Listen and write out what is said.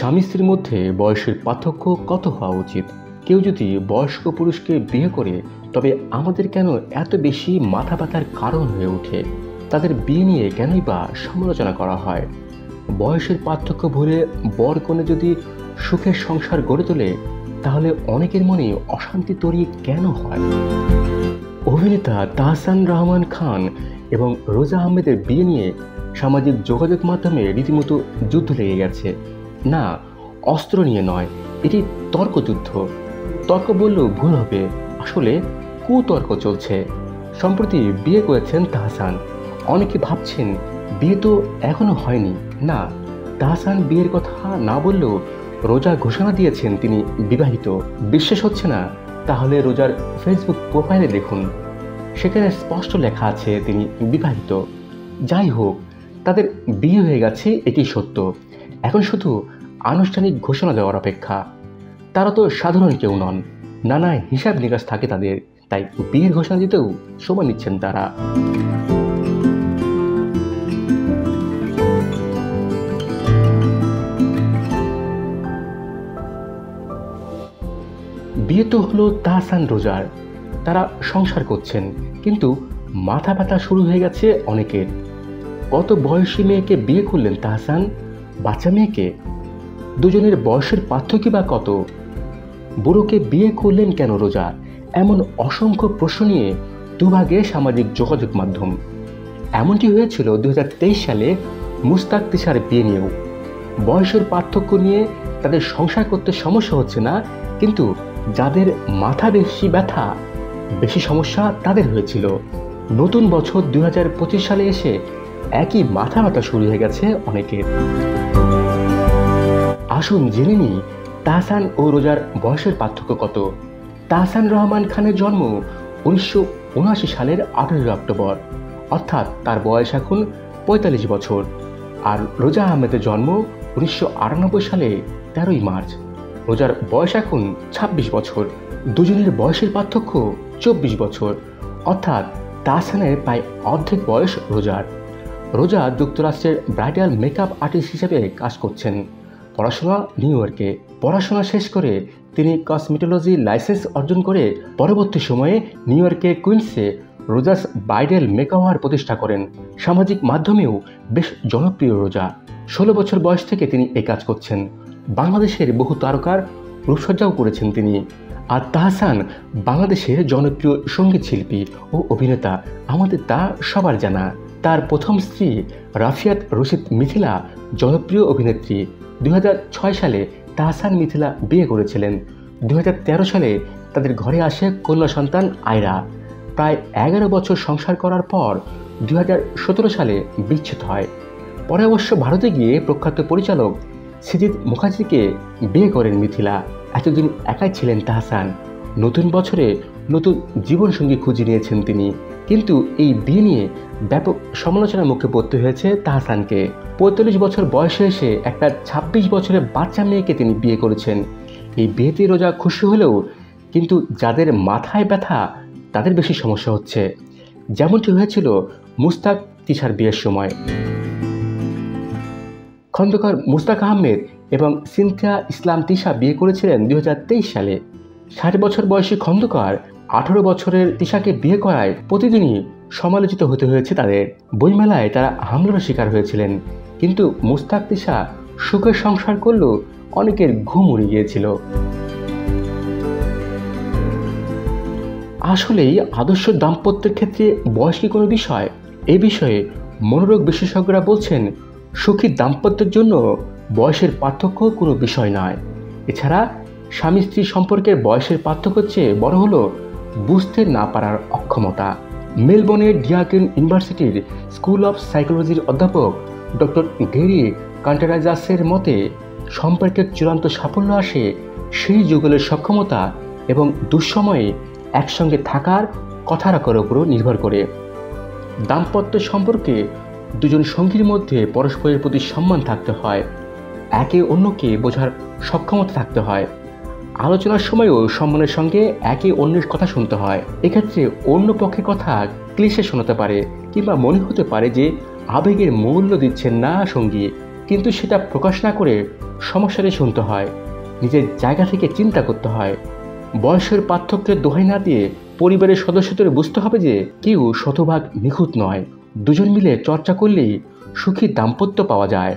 স্বামী স্ত্রীর মধ্যে বয়সের পার্থক্য কত হওয়া উচিত? কেউ যদি বয়স্ক পুরুষকে বিয়ে করে তবে আমাদের কেন এত বেশি মাথা ব্যথার কারণ হয়ে ওঠে? তাদের বিয়ে নিয়ে কেনই বা সমালোচনা করা হয়? বয়সের পার্থক্য ভুলে বর কনে যদি সুখের সংসার গড়ে তোলে তাহলে অনেকের মনে অশান্তি তৈরি কেন হয়? অভিনেতা তাহসান রহমান খান এবং রোজা আহমেদের বিয়ে নিয়ে সামাজিক যোগাযোগ মাধ্যমে রীতিমতো যুদ্ধ লেগে গেছে। না, অস্ত্র নিয়ে নয়, এটি তর্কযুদ্ধ। তর্ক বললেও ভুল হবে, আসলে কুতর্ক চলছে। সম্প্রতি বিয়ে করেছেন তাহসান। অনেকে ভাবছেন বিয়ে তো এখনো হয়নি। না, তাহসান বিয়ের কথা না বললেও রোজা ঘোষণা দিয়েছেন তিনি বিবাহিত। বিশ্বাস হচ্ছে না? তাহলে রোজার ফেসবুক প্রোফাইলে দেখুন, সেখানে স্পষ্ট লেখা আছে তিনি বিবাহিত। যাই হোক, তাদের বিয়ে হয়ে গেছে, এটি সত্য। এখন শুধু আনুষ্ঠানিক ঘোষণা দেওয়ার অপেক্ষা। তারা তো সাধারণ কেউ নন, নানা হিসাব নিকাশ থাকে তাদের, তাই বিয়ের ঘোষণা দিতেও সময় নিচ্ছেন তারা। বিয়ে তো হলো তাহসান রোজার, তারা সংসার করছেন, কিন্তু মাথা ব্যথা শুরু হয়ে গেছে অনেকের। কত বয়সী মেয়েকে বিয়ে করলেন তাহসান? বাচ্চা মেয়েকে? দুজনের বয়সের পার্থক্য বা কত? বুড়োকে বিয়ে করলেন কেন রোজা? এমন অসংখ্য প্রশ্ন নিয়ে দুভাগে সামাজিক যোগাযোগ মাধ্যম। এমনটি হয়েছিল 2023 সালে মুস্তাক তিশার বিয়ে নিয়েও। বয়সের পার্থক্য নিয়ে তাদের সংসার করতে সমস্যা হচ্ছে না, কিন্তু যাদের মাথা বেশি ব্যথা, বেশি সমস্যা তাদের হয়েছিল। নতুন বছর 2025 সালে এসে একই মাথা ব্যথা শুরু হয়ে গেছে অনেকের। আসুন জেনে নিই তাহসান ও রোজার বয়সের পার্থক্য কত। তাহসান রহমান খানের জন্ম 1979 সালের 18 অক্টোবর, অর্থাৎ তার বয়স এখন 45 বছর। আর রোজা আহমেদের জন্ম 1998 সালে 13 মার্চ। রোজার বয়স এখন 26 বছর। দুজনের বয়সের পার্থক্য 24 বছর, অর্থাৎ তাহসানের প্রায় অর্ধেক বয়স রোজার। রোজা যুক্তরাষ্ট্রের ব্রাইডাল মেকআপ আর্টিস্ট হিসেবে কাজ করছেন। পড়াশোনা নিউ ইয়র্কে। পড়াশোনা শেষ করে তিনি কসমেটোলজি লাইসেন্স অর্জন করে পরবর্তী সময়ে নিউ ইয়র্কের কুইন্সে রোজাস ব্রাইডাল মেকওভার প্রতিষ্ঠা করেন। সামাজিক মাধ্যমেও বেশ জনপ্রিয় রোজা। 16 বছর বয়স থেকে তিনি এই কাজ করছেন। বাংলাদেশের বহু তারকার রূপসজ্জাও করেছেন তিনি। আর তাহসান বাংলাদেশের জনপ্রিয় সঙ্গীত শিল্পী ও অভিনেতা, আমাদের তা সবার জানা। তার প্রথম স্ত্রী রাফিয়াত রশিদ মিথিলা জনপ্রিয় অভিনেত্রী। 2006 সালে তাহসান মিথিলা বিয়ে করেছিলেন। 2013 সালে তাদের ঘরে আসে কন্যা সন্তান আয়রা। প্রায় 11 বছর সংসার করার পর 2017 সালে বিচ্ছেদ হয়। পরে অবশ্য ভারতে গিয়ে প্রখ্যাত পরিচালক সিজিত মুখার্জিকে বিয়ে করেন মিথিলা। এতদিন একাই ছিলেন তাহসান। নতুন বছরে নতুন জীবনসঙ্গী খুঁজে নিয়েছেন তিনি, কিন্তু এই বিয়ে নিয়ে ব্যাপক সমালোচনার মুখে পড়তে হয়েছে তাহসানকে। 45 বছর বয়সে এসে একটা 26 বছরের বাচ্চা মেয়েকে তিনি বিয়ে করেছেন। এই বিয়েতে রোজা খুশি হলেও কিন্তু যাদের মাথায় ব্যথা তাদের বেশি সমস্যা হচ্ছে, যেমনটি হয়েছিল মুস্তাক তিশার বিয়ের সময়। খন্দকার মুস্তাক আহমেদ এবং সিনথিয়া ইসলাম তিশা বিয়ে করেছিলেন 2023 সালে। 60 বছর বয়সী খন্দকার 18 বছরের তিশাকে বিয়ে করায় প্রতিদিনই সমালোচিত হতে হয়েছে তাদের। বইমেলায় তারা হামলার শিকার হয়েছিলেন, কিন্তু মুস্তাক তিশা সুখের সংসার করলেও অনেকের ঘুম উড়ে গিয়েছিল। আসলেই আদর্শ দাম্পত্যের ক্ষেত্রে বয়স কি কোনো বিষয়? এ বিষয়ে মনোরোগ বিশেষজ্ঞরা বলছেন, সুখী দাম্পত্যের জন্য বয়সের পার্থক্য কোনো বিষয় নয়। এছাড়া স্বামী স্ত্রী সম্পর্কের বয়সের পার্থক্য চেয়ে বড় হলো বুঝতে না পারার অক্ষমতা। মেলবোর্নের ডিয়াকিন ইউনিভার্সিটির স্কুল অফ সাইকোলজির অধ্যাপক ডক্টর গেরি কান্টারাজাসের মতে, সম্পর্কের চূড়ান্ত সাফল্য আসে সেই যুগলের সক্ষমতা এবং দুঃসময়ে একসঙ্গে থাকার কথা রাখার উপরও নির্ভর করে। দাম্পত্য সম্পর্কে দুজন সঙ্গীর মধ্যে পরস্পরের প্রতি সম্মান থাকতে হয়, একে অন্যকে বোঝার সক্ষমতা থাকতে হয়। আলোচনার সময়ও সম্মানের সঙ্গে একে অন্যের কথা শুনতে হয়। এক্ষেত্রে অন্য পক্ষের কথা ক্লিশে শোনাতে পারে কিংবা মনে হতে পারে যে আবেগের মূল্য দিচ্ছেন না সঙ্গী, কিন্তু সেটা প্রকাশ না করে সমস্যারই শুনতে হয়, নিজের জায়গা থেকে চিন্তা করতে হয়। বয়সের পার্থক্যের দোহাই না দিয়ে পরিবারের সদস্যদের বুঝতে হবে যে কেউ শতভাগ নিখুঁত নয়। দুজন মিলে চর্চা করলেই সুখী দাম্পত্য পাওয়া যায়।